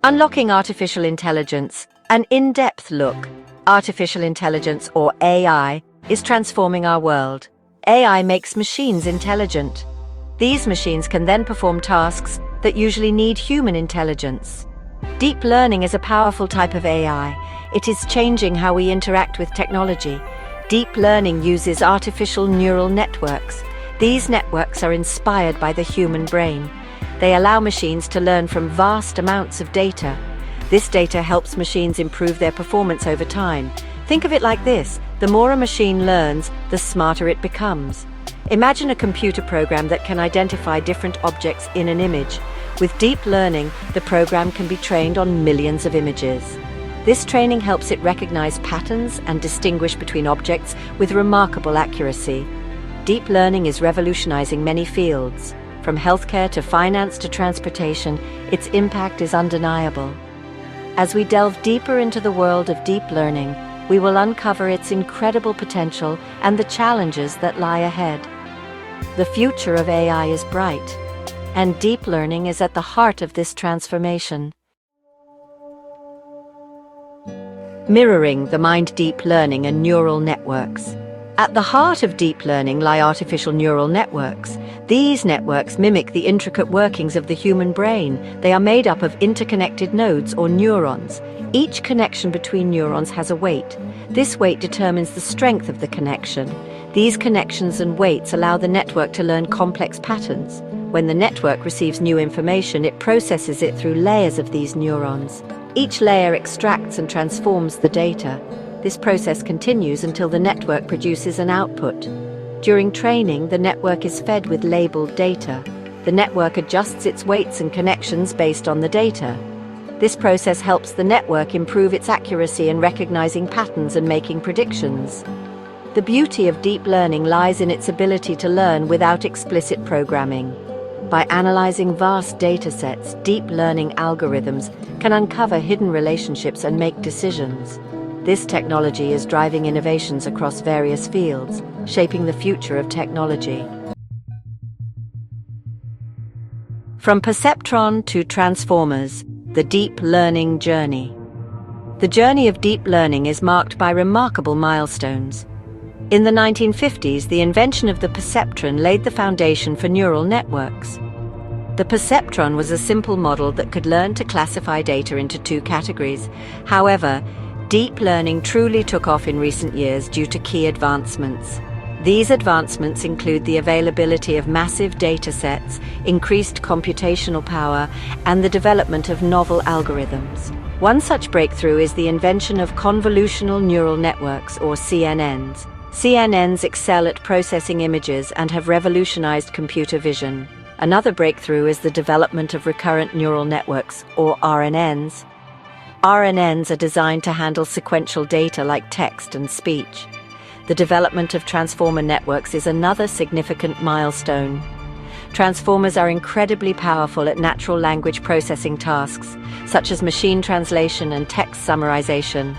Unlocking Artificial Intelligence, an in-depth look. Artificial intelligence, or AI, is transforming our world. AI makes machines intelligent. These machines can then perform tasks that usually need human intelligence. Deep learning is a powerful type of AI. It is changing how we interact with technology. Deep learning uses artificial neural networks. These networks are inspired by the human brain. They allow machines to learn from vast amounts of data. This data helps machines improve their performance over time. Think of it like this: the more a machine learns, the smarter it becomes. Imagine a computer program that can identify different objects in an image. With deep learning, the program can be trained on millions of images. This training helps it recognize patterns and distinguish between objects with remarkable accuracy. Deep learning is revolutionizing many fields. From healthcare to finance to transportation, its impact is undeniable. As we delve deeper into the world of deep learning, we will uncover its incredible potential and the challenges that lie ahead. The future of AI is bright, and deep learning is at the heart of this transformation. Mirroring the mind: deep learning and neural networks. At the heart of deep learning lie artificial neural networks. These networks mimic the intricate workings of the human brain. They are made up of interconnected nodes or neurons. Each connection between neurons has a weight. This weight determines the strength of the connection. These connections and weights allow the network to learn complex patterns. When the network receives new information, it processes it through layers of these neurons. Each layer extracts and transforms the data. This process continues until the network produces an output. During training, the network is fed with labeled data. The network adjusts its weights and connections based on the data. This process helps the network improve its accuracy in recognizing patterns and making predictions. The beauty of deep learning lies in its ability to learn without explicit programming. By analyzing vast data sets, deep learning algorithms can uncover hidden relationships and make decisions. This technology is driving innovations across various fields, shaping the future of technology. From perceptron to transformers, the deep learning journey. The journey of deep learning is marked by remarkable milestones. In the 1950s, the invention of the perceptron laid the foundation for neural networks. The perceptron was a simple model that could learn to classify data into two categories. However, deep learning truly took off in recent years due to key advancements. These advancements include the availability of massive data sets, increased computational power, and the development of novel algorithms. One such breakthrough is the invention of convolutional neural networks, or CNNs. CNNs excel at processing images and have revolutionized computer vision. Another breakthrough is the development of recurrent neural networks, or RNNs. RNNs are designed to handle sequential data like text and speech. The development of transformer networks is another significant milestone. Transformers are incredibly powerful at natural language processing tasks, such as machine translation and text summarization.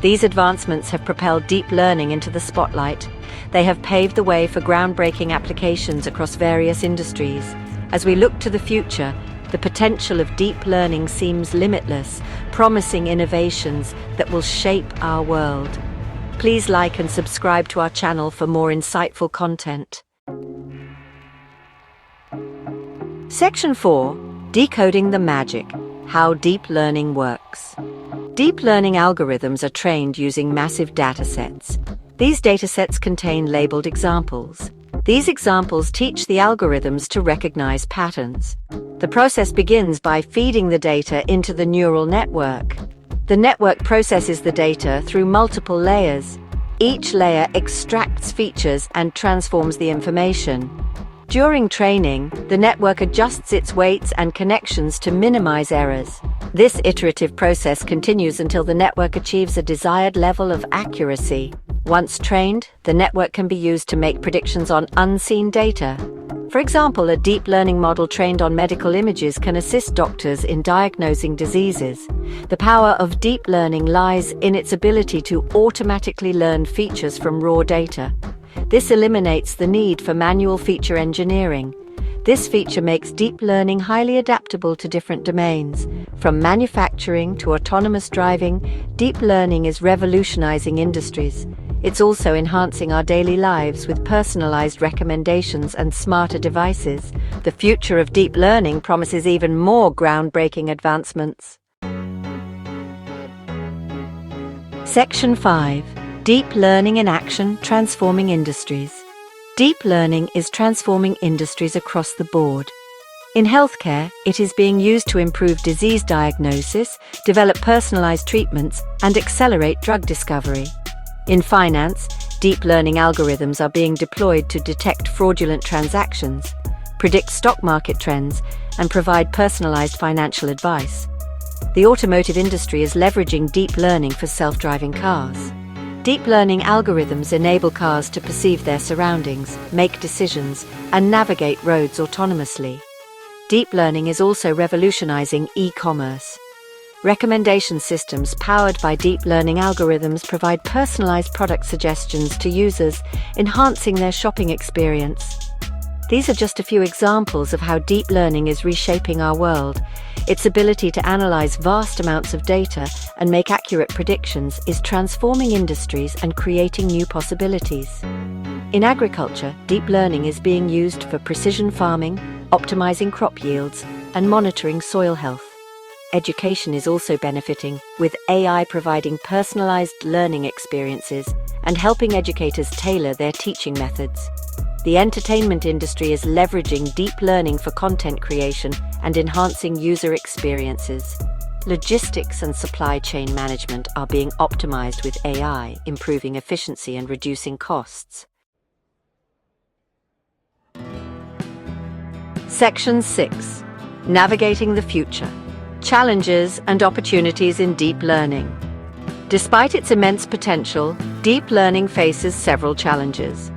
These advancements have propelled deep learning into the spotlight. They have paved the way for groundbreaking applications across various industries. As we look to the future, the potential of deep learning seems limitless, promising innovations that will shape our world. Please like and subscribe to our channel for more insightful content. Section 4. Decoding the Magic: How Deep Learning Works. Deep learning algorithms are trained using massive datasets. These datasets contain labeled examples. These examples teach the algorithms to recognize patterns. The process begins by feeding the data into the neural network. The network processes the data through multiple layers. Each layer extracts features and transforms the information. During training, the network adjusts its weights and connections to minimize errors. This iterative process continues until the network achieves a desired level of accuracy. Once trained, the network can be used to make predictions on unseen data. For example, a deep learning model trained on medical images can assist doctors in diagnosing diseases. The power of deep learning lies in its ability to automatically learn features from raw data. This eliminates the need for manual feature engineering. This feature makes deep learning highly adaptable to different domains. From manufacturing to autonomous driving, deep learning is revolutionizing industries. It's also enhancing our daily lives with personalized recommendations and smarter devices. The future of deep learning promises even more groundbreaking advancements. Section 5. Deep Learning in Action, Transforming Industries. Deep learning is transforming industries across the board. In healthcare, it is being used to improve disease diagnosis, develop personalized treatments, and accelerate drug discovery. In finance, deep learning algorithms are being deployed to detect fraudulent transactions, predict stock market trends, and provide personalized financial advice. The automotive industry is leveraging deep learning for self-driving cars. Deep learning algorithms enable cars to perceive their surroundings, make decisions, and navigate roads autonomously. Deep learning is also revolutionizing e-commerce. Recommendation systems powered by deep learning algorithms provide personalized product suggestions to users, enhancing their shopping experience. These are just a few examples of how deep learning is reshaping our world. Its ability to analyze vast amounts of data and make accurate predictions is transforming industries and creating new possibilities. In agriculture, deep learning is being used for precision farming, optimizing crop yields, and monitoring soil health. Education is also benefiting, with AI providing personalized learning experiences and helping educators tailor their teaching methods. The entertainment industry is leveraging deep learning for content creation and enhancing user experiences. Logistics and supply chain management are being optimized with AI, improving efficiency and reducing costs. Section 6. Navigating the future. Challenges and opportunities in deep learning. Despite its immense potential, deep learning faces several challenges.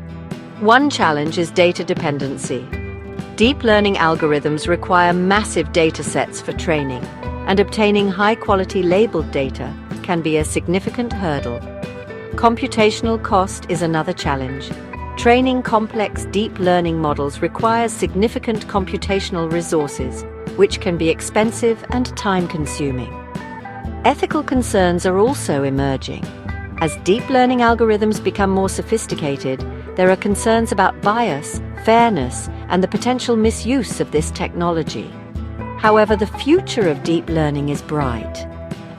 One challenge is data dependency. Deep learning algorithms require massive data sets for training, and obtaining high-quality labeled data can be a significant hurdle. Computational cost is another challenge. Training complex deep learning models requires significant computational resources, which can be expensive and time-consuming. Ethical concerns are also emerging. As deep learning algorithms become more sophisticated, there are concerns about bias, fairness, and the potential misuse of this technology. However, the future of deep learning is bright.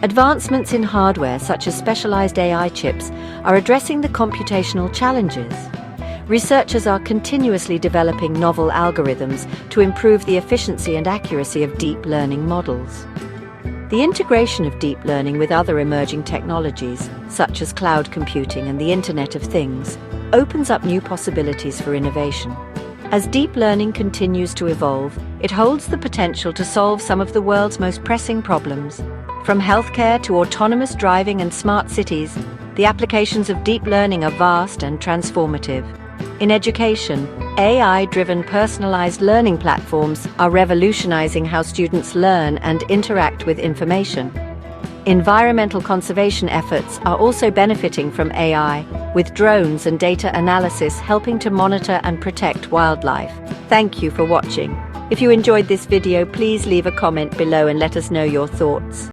Advancements in hardware, such as specialized AI chips, are addressing the computational challenges. Researchers are continuously developing novel algorithms to improve the efficiency and accuracy of deep learning models. The integration of deep learning with other emerging technologies, such as cloud computing and the Internet of Things, opens up new possibilities for innovation. As deep learning continues to evolve, it holds the potential to solve some of the world's most pressing problems. From healthcare to autonomous driving and smart cities, the applications of deep learning are vast and transformative. In education, AI-driven personalized learning platforms are revolutionizing how students learn and interact with information. Environmental conservation efforts are also benefiting from AI, with drones and data analysis helping to monitor and protect wildlife. Thank you for watching. If you enjoyed this video, please leave a comment below and let us know your thoughts.